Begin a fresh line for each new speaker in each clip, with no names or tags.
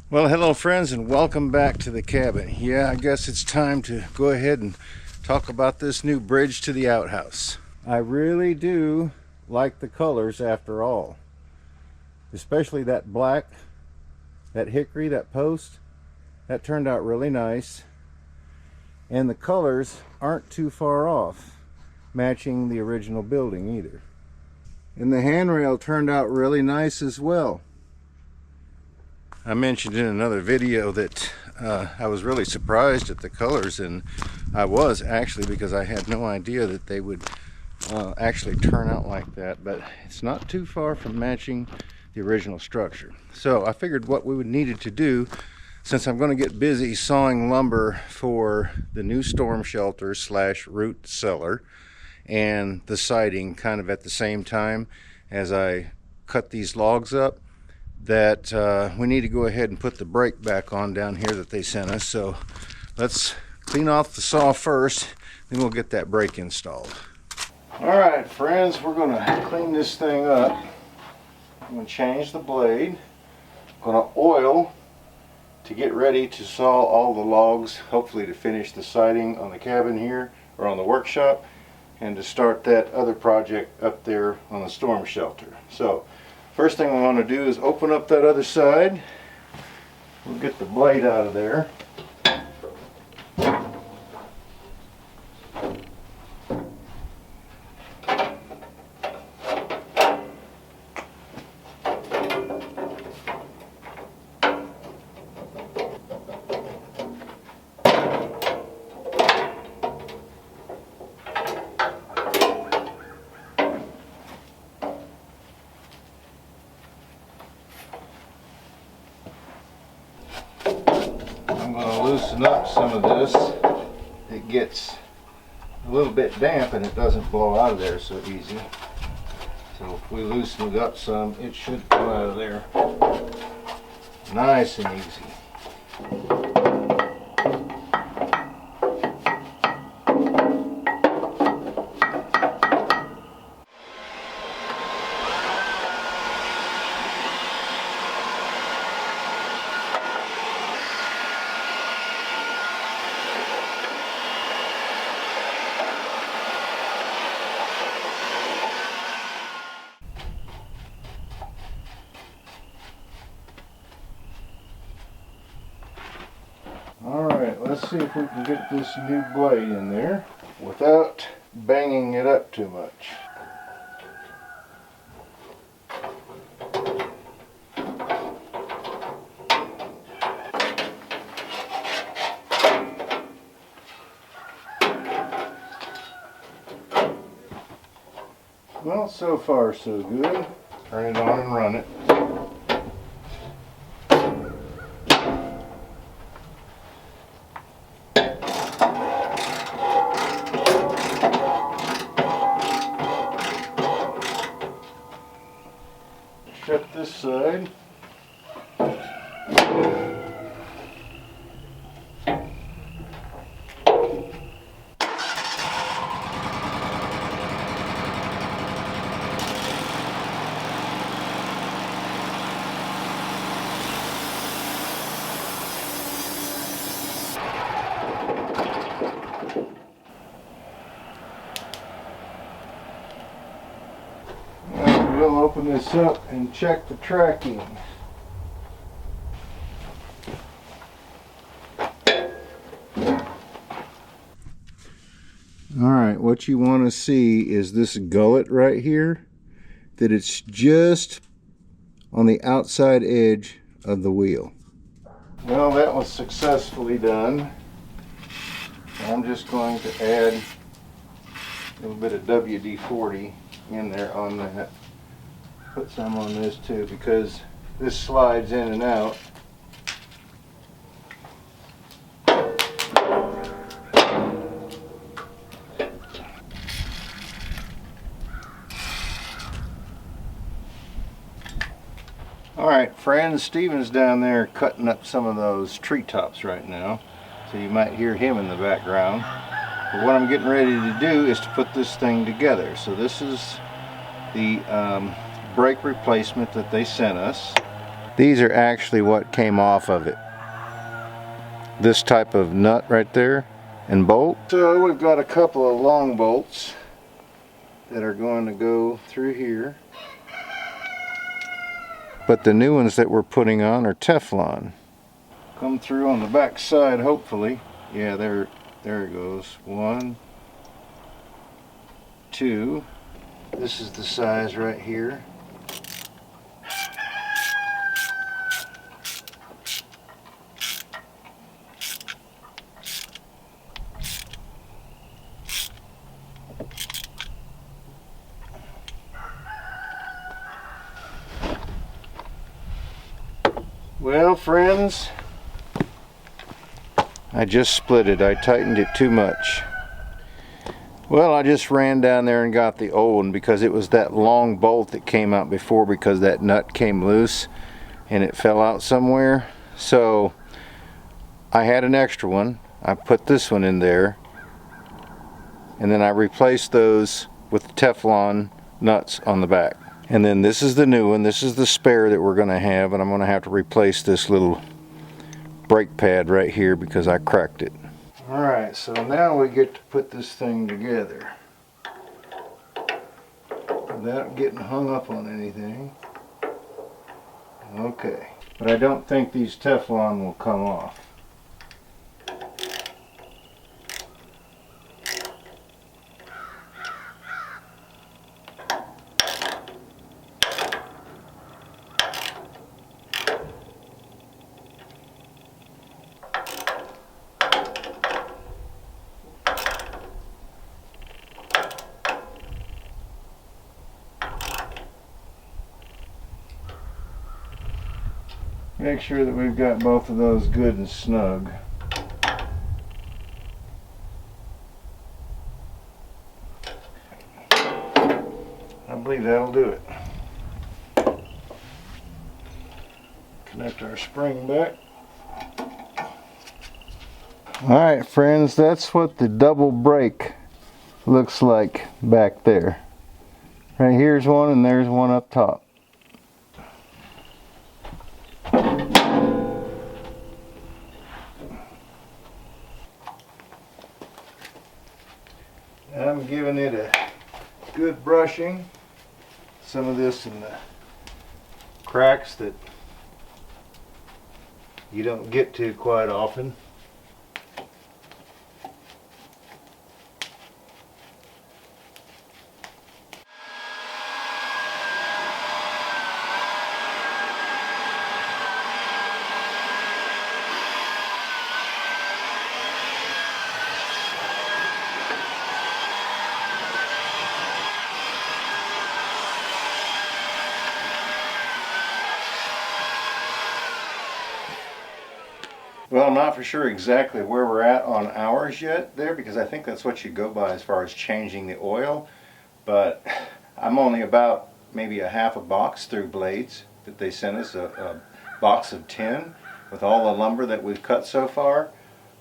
Well, hello friends, and welcome back to the cabin. Yeah, I guess it's time to go ahead and talk about this new bridge to the outhouse. I really do like the colors after all, especially that black, that hickory, that post. That turned out really nice, and the colors aren't too far off, matching the original building either. And the handrail turned out really nice as well. I mentioned in another video that I was really surprised at the colors, and I was actually, because I had no idea that they would actually turn out like that, but it's not too far from matching the original structure. So I figured what we would needed to do, since I'm going to get busy sawing lumber for the new storm shelter / root cellar and the siding kind of at the same time as I cut these logs up, that we need to go ahead and put the brake back on down here that they sent us. So let's clean off the saw first, then we'll get that brake installed. All right, friends, we're going to clean this thing up. I'm going to change the blade. I'm going to oil to get ready to saw all the logs, hopefully to finish the siding on the cabin here or on the workshop, and to start that other project up there on the storm shelter. So first thing we want to do is open up that other side. We'll get the blade out of there. I'm going to loosen up some of this. It gets a little bit damp and it doesn't blow out of there so easy. So if we loosen it up some, it should come out of there nice and easy. Alright, let's see if we can get this new blade in there without banging it up too much. Well, so far so good. Turn it on and run it. Shut this side. We'll open this up and check the tracking. Alright, what you want to see is this gullet right here, that it's just on the outside edge of the wheel. Well, that was successfully done. I'm just going to add a little bit of WD-40 in there on that. Put some on this too, because this slides in and out. Alright friends, Steven's down there cutting up some of those treetops right now, so you might hear him in the background. But what I'm getting ready to do is to put this thing together. So this is the brake replacement that they sent us. These are actually what came off of it. This type of nut right there and bolt. So we've got a couple of long bolts that are going to go through here. But the new ones that we're putting on are Teflon. Come through on the back side, hopefully. Yeah, there it goes. 1, 2. This is the size right here. Well, friends, I just split it. I tightened it too much. Well, I just ran down there and got the old one because it was that long bolt that came out before because that nut came loose and it fell out somewhere. So I had an extra one. I put this one in there and then I replaced those with the Teflon nuts on the back. And then this is the new one. This is the spare that we're going to have, and I'm going to have to replace this little brake pad right here because I cracked it. Alright, so now we get to put this thing together without getting hung up on anything. Okay, but I don't think these Teflon will come off. Make sure that we've got both of those good and snug. I believe that'll do it. Connect our spring back. Alright friends, that's what the double brake looks like back there. Right here's one and there's one up top. I'm giving it a good brushing. Some of this in the cracks that you don't get to quite often. Well, I'm not for sure exactly where we're at on ours yet there, because I think that's what you go by as far as changing the oil. But I'm only about maybe a half a box through Blades that they sent us, a box of 10 with all the lumber that we've cut so far.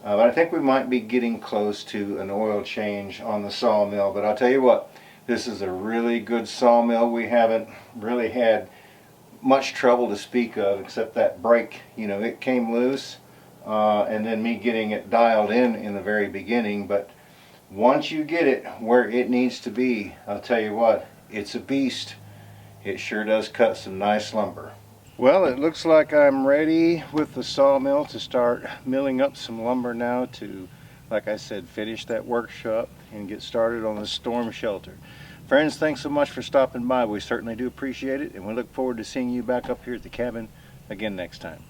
But I think we might be getting close to an oil change on the sawmill. But I'll tell you what, this is a really good sawmill. We haven't really had much trouble to speak of, except that brake, you know, it came loose. And then me getting it dialed in the very beginning. But once you get it where it needs to be, I'll tell you what, it's a beast. It sure does cut some nice lumber. Well, it looks like I'm ready with the sawmill to start milling up some lumber now to, like I said, finish that workshop and get started on the storm shelter. Friends, thanks so much for stopping by. We certainly do appreciate it, and we look forward to seeing you back up here at the cabin again next time.